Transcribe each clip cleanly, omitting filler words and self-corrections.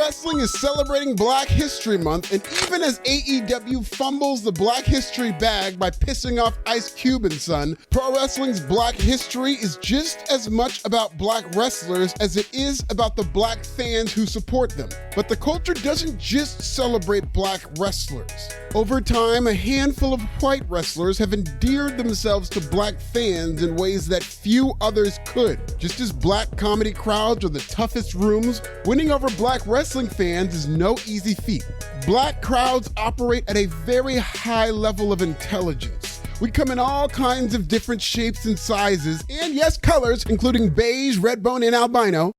wrestling is celebrating Black History Month, and even as AEW fumbles the Black History bag by pissing off Ice Cube and Son, pro wrestling's Black history is just as much about Black wrestlers as it is about the Black fans who support them. But the culture doesn't just celebrate Black wrestlers. Over time, a handful of white wrestlers have endeared themselves to Black fans in ways that few others could. Just as Black comedy crowds are the toughest rooms, winning over Black wrestling fans is no easy feat. Black crowds operate at a very high level of intelligence. We come in all kinds of different shapes and sizes, and yes, colors, including beige, red bone, and albino,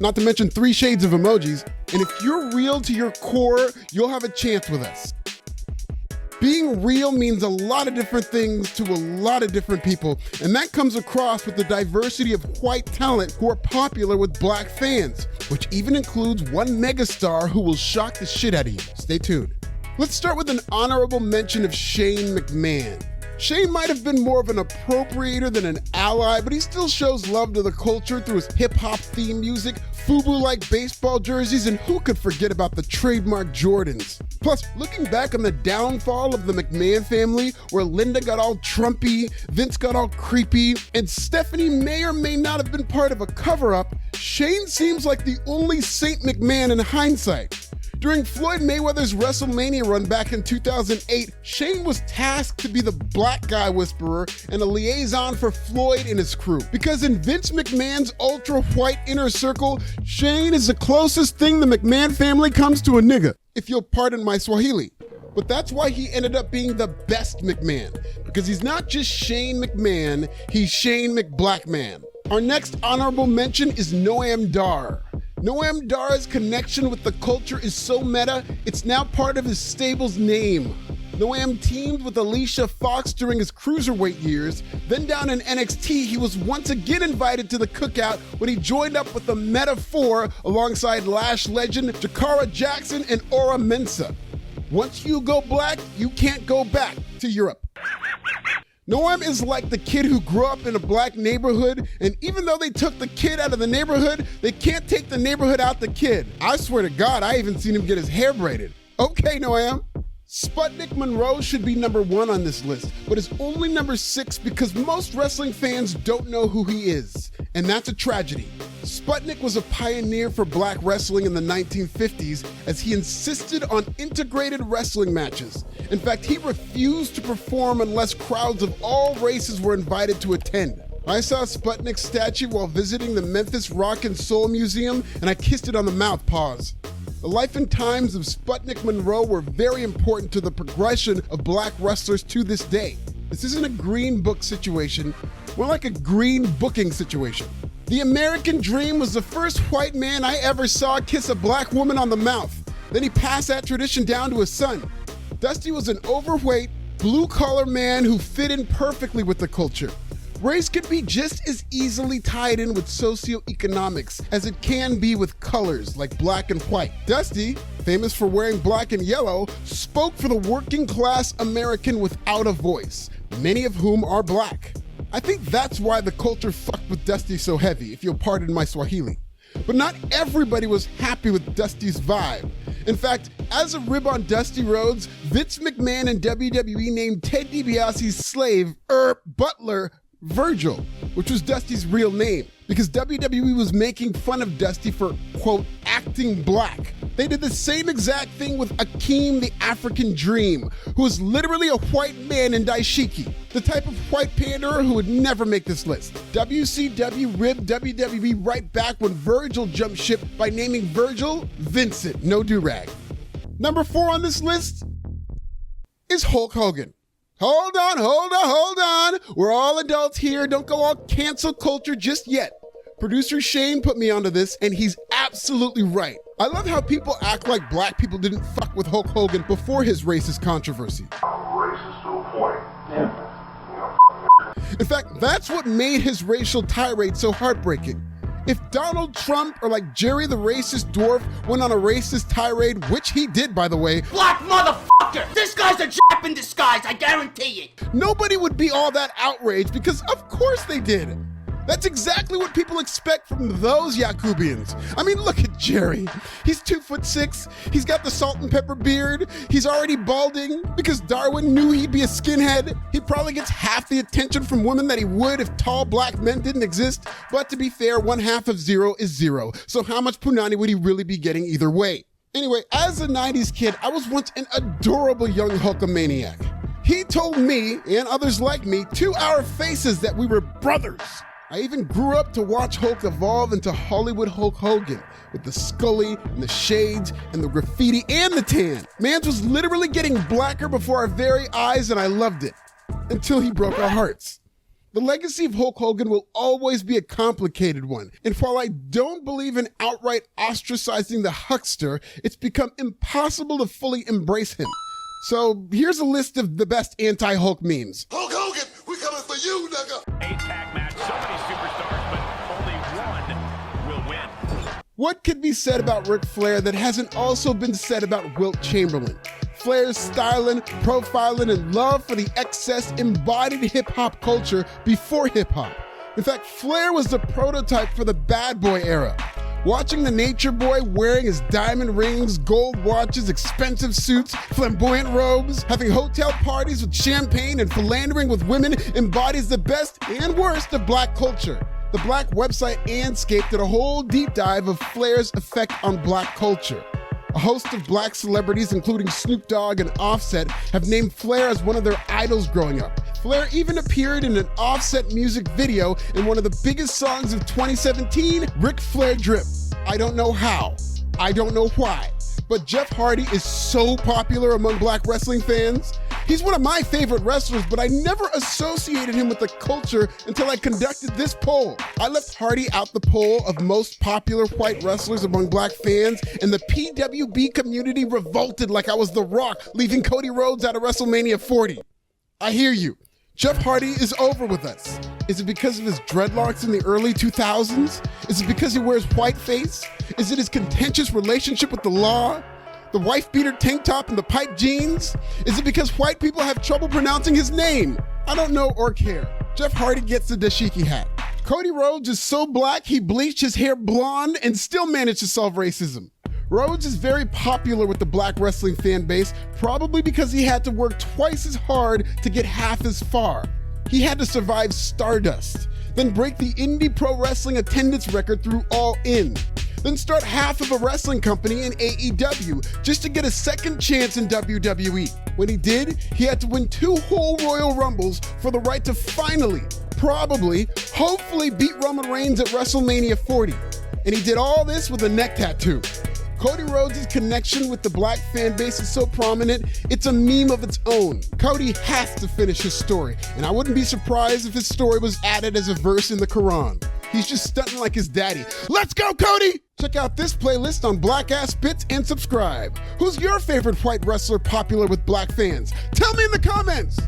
not to mention 3 shades of emojis. And if you're real to your core, you'll have a chance with us. Being real means a lot of different things to a lot of different people, and that comes across with the diversity of white talent who are popular with Black fans, which even includes one megastar who will shock the shit out of you. Stay tuned. Let's start with an honorable mention of Shane McMahon. Shane might have been more of an appropriator than an ally, but he still shows love to the culture through his hip-hop theme music, FUBU-like baseball jerseys, and who could forget about the trademark Jordans? Plus, looking back on the downfall of the McMahon family, where Linda got all Trumpy, Vince got all creepy, and Stephanie may or may not have been part of a cover-up, Shane seems like the only Saint McMahon in hindsight. During Floyd Mayweather's WrestleMania run back in 2008, Shane was tasked to be the black guy whisperer and a liaison for Floyd and his crew. Because in Vince McMahon's ultra-white inner circle, Shane is the closest thing the McMahon family comes to a nigga, if you'll pardon my Swahili. But that's why he ended up being the best McMahon, because he's not just Shane McMahon, he's Shane McBlackman. Our next honorable mention is Noam Dar. Noam Dar's connection with the culture is so meta, it's now part of his stable's name. Noam teamed with Alicia Fox during his cruiserweight years. Then down in NXT, he was once again invited to the cookout when he joined up with the Meta 4 alongside Lash legend Jakara Jackson and Aura Mensa. Once you go black, you can't go back to Europe. Noam is like the kid who grew up in a black neighborhood, and even though they took the kid out of the neighborhood, they can't take the neighborhood out the kid. I swear to God, I even seen him get his hair braided. Okay, Noam. Sputnik Monroe should be number 1 on this list, but is only number 6 because most wrestling fans don't know who he is, and that's a tragedy. Sputnik was a pioneer for black wrestling in the 1950s as he insisted on integrated wrestling matches. In fact, he refused to perform unless crowds of all races were invited to attend. I saw Sputnik's statue while visiting the Memphis Rock and Soul Museum, and I kissed it on the mouth, pause. The life and times of Sputnik Monroe were very important to the progression of black wrestlers to this day. This isn't a green book situation, more like a green booking situation. The American Dream was the first white man I ever saw kiss a black woman on the mouth. Then he passed that tradition down to his son. Dusty was an overweight, blue-collar man who fit in perfectly with the culture. Race could be just as easily tied in with socioeconomics as it can be with colors like black and white. Dusty, famous for wearing black and yellow, spoke for the working class American without a voice, many of whom are black. I think that's why the culture fucked with Dusty so heavy, if you'll pardon my Swahili. But not everybody was happy with Dusty's vibe. In fact, as a rib on Dusty Rhodes, Vince McMahon and WWE named Ted DiBiase's slave, butler, Virgil, which was Dusty's real name, because WWE was making fun of Dusty for, quote, acting black. They did the same exact thing with Akeem the African Dream, who was literally a white man in daishiki, the type of white panderer who would never make this list. WCW ribbed WWE right back when Virgil jumped ship by naming Virgil Vincent, no do-rag. Number 4 on this list is Hulk Hogan. Hold on. We're all adults here. Don't go all cancel culture just yet. Producer Shane put me onto this, and he's absolutely right. I love how people act like black people didn't fuck with Hulk Hogan before his racist controversy. Racist to a point. Yeah. In fact, that's what made his racial tirade so heartbreaking. If Donald Trump or like Jerry the racist dwarf went on a racist tirade, which he did, by the way, black motherfucker! This guy's a Jap in disguise, I guarantee it! Nobody would be all that outraged because of course they did. That's exactly what people expect from those Yakubians. I mean, look at Jerry. He's 2'6", he's got the salt and pepper beard, he's already balding because Darwin knew he'd be a skinhead. He probably gets half the attention from women that he would if tall black men didn't exist. But to be fair, 1/2 of 0 is 0. So how much punani would he really be getting either way? Anyway, as a 90s kid, I was once an adorable young Hulkamaniac. He told me, and others like me, to our faces that we were brothers. I even grew up to watch Hulk evolve into Hollywood Hulk Hogan with the Scully and the shades and the graffiti and the tan. Mans was literally getting blacker before our very eyes, and I loved it. Until he broke our hearts. The legacy of Hulk Hogan will always be a complicated one. And while I don't believe in outright ostracizing the huckster, it's become impossible to fully embrace him. So here's a list of the best anti-Hulk memes. Hulk Hogan, we coming for you, nigga. 8-tag match, so many superstars, but only one will win. What could be said about Ric Flair that hasn't also been said about Wilt Chamberlain? Flair's styling, profiling, and love for the excess embodied hip-hop culture before hip-hop. In fact, Flair was the prototype for the bad boy era. Watching the nature boy wearing his diamond rings, gold watches, expensive suits, flamboyant robes, having hotel parties with champagne and philandering with women embodies the best and worst of black culture. The black website Anscape did a whole deep dive of Flair's effect on black culture. A host of black celebrities, including Snoop Dogg and Offset, have named Flair as one of their idols growing up. Flair even appeared in an Offset music video in one of the biggest songs of 2017, Ric Flair Drip. I don't know how, I don't know why, but Jeff Hardy is so popular among black wrestling fans. He's one of my favorite wrestlers, but I never associated him with the culture until I conducted this poll. I left Hardy out the poll of most popular white wrestlers among black fans, and the PWB community revolted like I was The Rock, leaving Cody Rhodes out of WrestleMania 40. I hear you. Jeff Hardy is over with us. Is it because of his dreadlocks in the early 2000s? Is it because he wears whiteface? Is it his contentious relationship with the law? The wife-beater tank top and the pipe jeans? Is it because white people have trouble pronouncing his name? I don't know or care. Jeff Hardy gets the dashiki hat. Cody Rhodes is so black he bleached his hair blonde and still managed to solve racism. Rhodes is very popular with the black wrestling fan base, probably because he had to work twice as hard to get half as far. He had to survive Stardust, then break the indie pro wrestling attendance record through All In, then start half of a wrestling company in AEW just to get a second chance in WWE. When he did, he had to win 2 whole Royal Rumbles for the right to finally, probably, hopefully beat Roman Reigns at WrestleMania 40. And he did all this with a neck tattoo. Cody Rhodes' connection with the black fan base is so prominent, it's a meme of its own. Cody has to finish his story, and I wouldn't be surprised if his story was added as a verse in the Quran. He's just stunting like his daddy. Let's go, Cody! Check out this playlist on Black Ass Bits and subscribe. Who's your favorite white wrestler popular with black fans? Tell me in the comments!